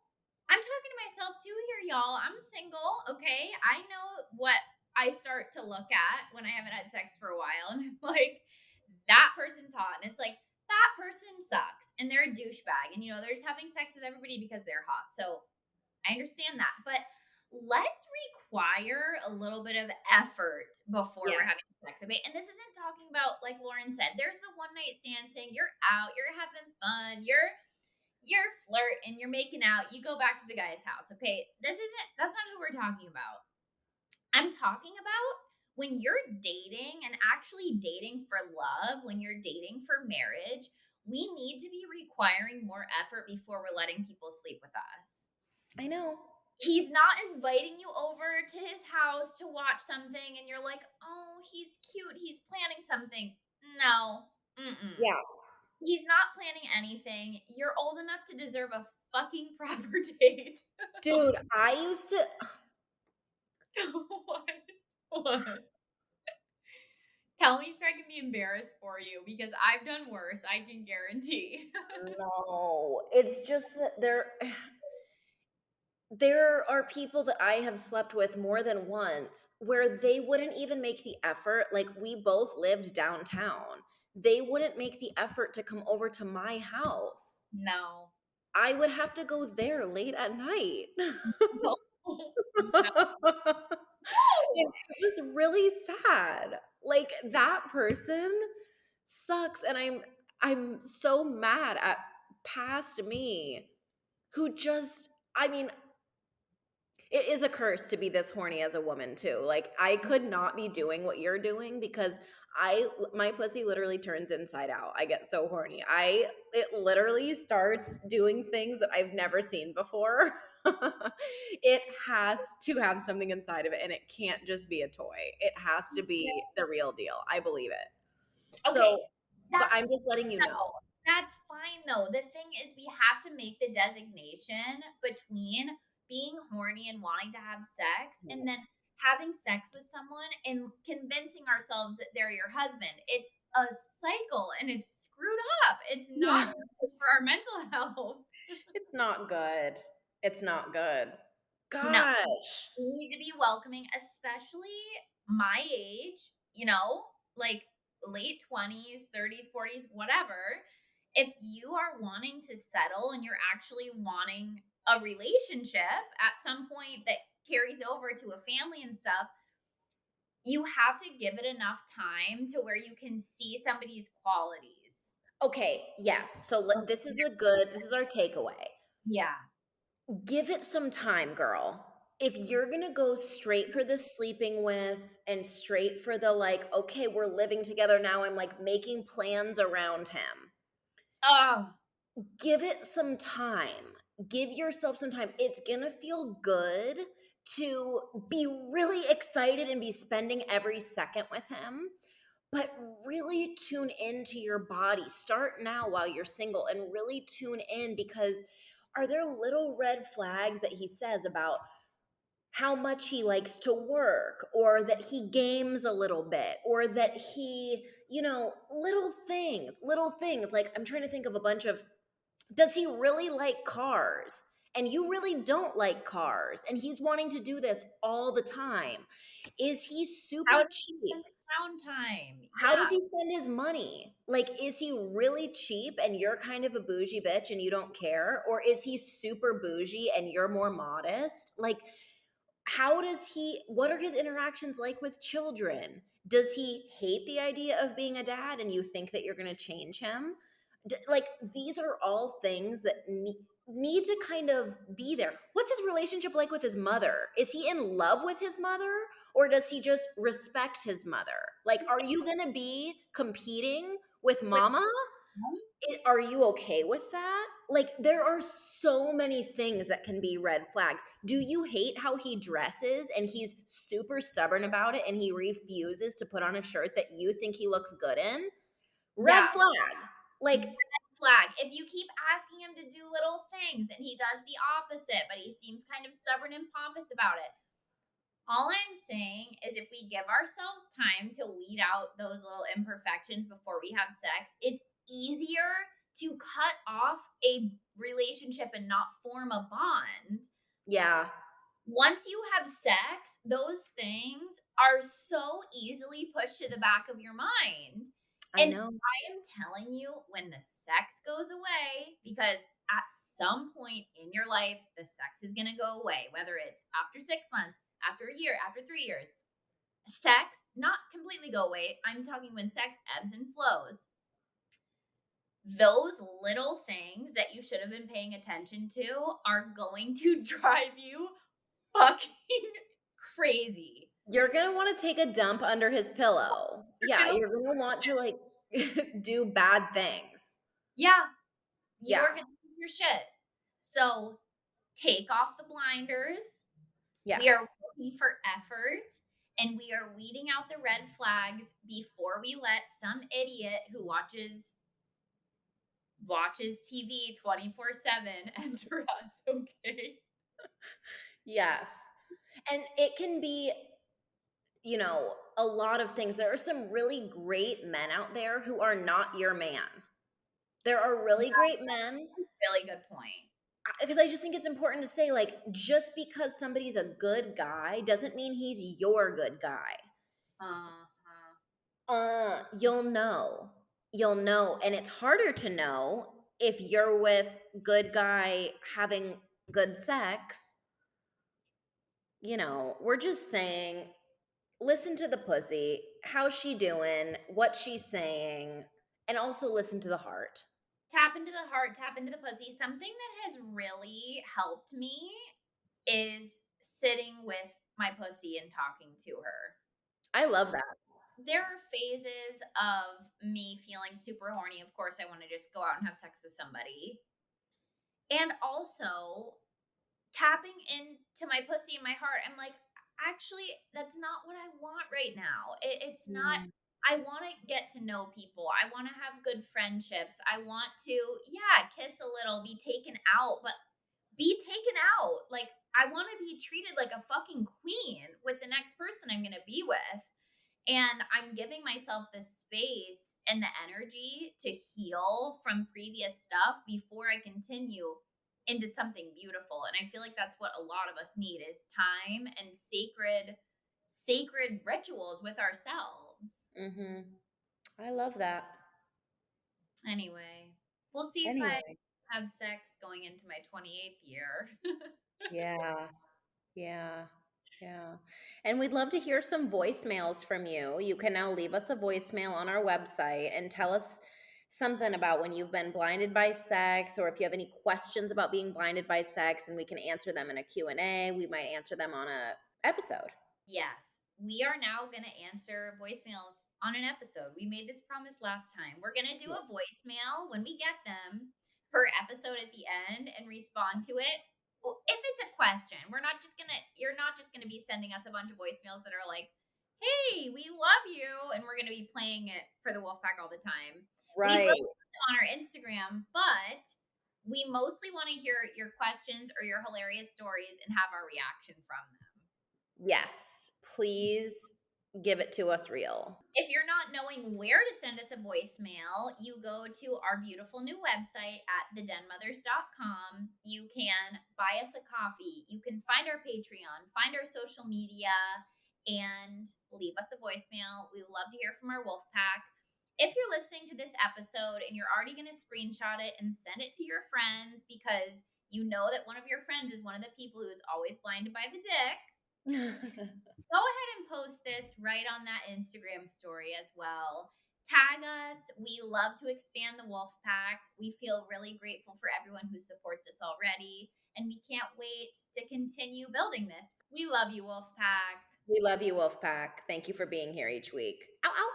I'm talking to myself too here, y'all. I'm single, okay? I know what I start to look at when I haven't had sex for a while, and I'm like, that person's hot. And it's like, that person sucks and they're a douchebag. And they're just having sex with everybody because they're hot. So I understand that. But let's require a little bit of effort before we're having Yes. sex. Okay. And this isn't talking about, like Lauren said, there's the one night stand saying you're out, you're having fun, you're flirting, you're making out, you go back to the guy's house. Okay. That's not who we're talking about. I'm talking about when you're dating and actually dating for love, when you're dating for marriage, we need to be requiring more effort before we're letting people sleep with us. I know. He's not inviting you over to his house to watch something and you're like, "Oh, he's cute. He's planning something." No. Mm-mm. Yeah. He's not planning anything. You're old enough to deserve a fucking proper date. Dude, I used to What? What? Tell me so I can be embarrassed for you because I've done worse, I can guarantee. no, it's just that there are people that I have slept with more than once where they wouldn't even make the effort, like, we both lived downtown. They wouldn't make the effort to come over to my house. No. I would have to go there late at night. No. No. And it was really sad. Like, that person sucks, and I'm so mad at past me who just I mean, it is a curse to be this horny as a woman too. Like, I could not be doing what you're doing because my pussy literally turns inside out. I get so horny. It literally starts doing things that I've never seen before. It has to have something inside of it and it can't just be a toy. It has to be the real deal. I believe it. Okay, So, but that's I'm just letting you know. no, that's fine though. The thing is we have to make the designation between being horny and wanting to have sex and then Yes. having sex with someone and convincing ourselves that they're your husband. It's a cycle and it's screwed up. It's not Yeah. good for our mental health. It's not good. It's not good. No. Gosh. We need to be welcoming, especially my age, like late 20s, 30s, 40s, whatever. If you are wanting to settle and you're actually wanting a relationship at some point that carries over to a family and stuff, you have to give it enough time to where you can see somebody's qualities. Okay, yes. So this is our takeaway. Yeah. Give it some time, girl. If you're going to go straight for the sleeping with and straight for the like, okay, we're living together now, I'm like making plans around him. Oh, Give it some time. Give yourself some time. It's going to feel good to be really excited and be spending every second with him. But really tune into your body. Start now while you're single and really tune in because are there little red flags that he says about how much he likes to work or that he games a little bit or that he, little things. Like I'm trying to think of a bunch of does he really like cars? And you really don't like cars and he's wanting to do this all the time. Is he how super does he cheap? spend the crown time? How Yeah. does he spend his money? Like, is he really cheap and you're kind of a bougie bitch and you don't care? Or is he super bougie and you're more modest? Like, what are his interactions like with children? Does he hate the idea of being a dad and you think that you're going to change him? Like, these are all things that need to kind of be there. What's his relationship like with his mother? Is he in love with his mother or does he just respect his mother? Like, are you going to be competing with With mama? Are you okay with that? Like, there are so many things that can be red flags. Do you hate how he dresses and he's super stubborn about it and he refuses to put on a shirt that you think he looks good in? yeah. Red flag. Like, Flag. If you keep asking him to do little things and he does the opposite, but he seems kind of stubborn and pompous about it, all I'm saying is if we give ourselves time to weed out those little imperfections before we have sex, it's easier to cut off a relationship and not form a bond. Yeah, Once you have sex, those things are so easily pushed to the back of your mind. I And know. I am telling you, when the sex goes away, because at some point in your life, the sex is going to go away, whether it's after 6 months, after a year, after 3 years. Sex, not completely go away. I'm talking when sex ebbs and flows. Those little things that you should have been paying attention to are going to drive you fucking crazy. You're gonna wanna take a dump under his pillow. You're Yeah, gonna you're gonna want to, like, do bad things. Yeah, you Yeah. are gonna lose your shit. So, take off the blinders. We are Yes. looking for effort, and we are weeding out the red flags before we let some idiot who watches TV 24/7 enter us, okay? Yes. And it can be, a lot of things. There are some really great men out there who are not your man. There are really great men, Really good point. because I just think it's important to say, like, just because somebody's a good guy doesn't mean he's your good guy. Uh-huh. You'll know. You'll know, and it's harder to know if you're with good guy having good sex. We're just saying, listen to the pussy. How's she doing? What's she saying? And also listen to the heart. Tap into the heart, tap into the pussy. Something that has really helped me is sitting with my pussy and talking to her. I love that. There are phases of me feeling super horny. Of course, I want to just go out and have sex with somebody. And also tapping into my pussy and my heart. I'm like, actually, that's not what I want right now. It's not. Mm. I want to get to know people. I want to have good friendships. I want to, yeah, kiss a little, be taken out, but be taken out. Like, I want to be treated like a fucking queen with the next person I'm going to be with. And I'm giving myself the space and the energy to heal from previous stuff before I continue into something beautiful. And I feel like that's what a lot of us need is time and sacred rituals with ourselves. Mhm. I love that. Anyway, we'll see if I Anyway. have sex going into my 28th year. Yeah. Yeah. Yeah. And we'd love to hear some voicemails from you. You can now leave us a voicemail on our website and tell us something about when you've been blinded by sex, or if you have any questions about being blinded by sex, and we can answer them in a Q&A. We might answer them on a episode. Yes, we are now going to answer voicemails on an episode. We made this promise last time. We're going to do a Yes. voicemail when we get them per episode at the end and respond to it. If it's a question, you're not just going to be sending us a bunch of voicemails that are like, "Hey, we love you," and we're going to be playing it for the Wolfpack all the time. We will Right. post it on our Instagram, but we mostly want to hear your questions or your hilarious stories and have our reaction from them. Yes. Please give it to us real. If you're not knowing where to send us a voicemail, you go to our beautiful new website at thedenmothers.com. You can buy us a coffee. You can find our Patreon, find our social media, and leave us a voicemail. We love to hear from our wolf pack. If you're listening to this episode and you're already going to screenshot it and send it to your friends because you know that one of your friends is one of the people who is always blinded by the dick, go ahead and post this right on that Instagram story as well. Tag us. We love to expand the wolf pack. We feel really grateful for everyone who supports us already, and we can't wait to continue building this. We love you, wolf pack. We love you, Wolfpack. Thank you for being here each week. Ow, ow.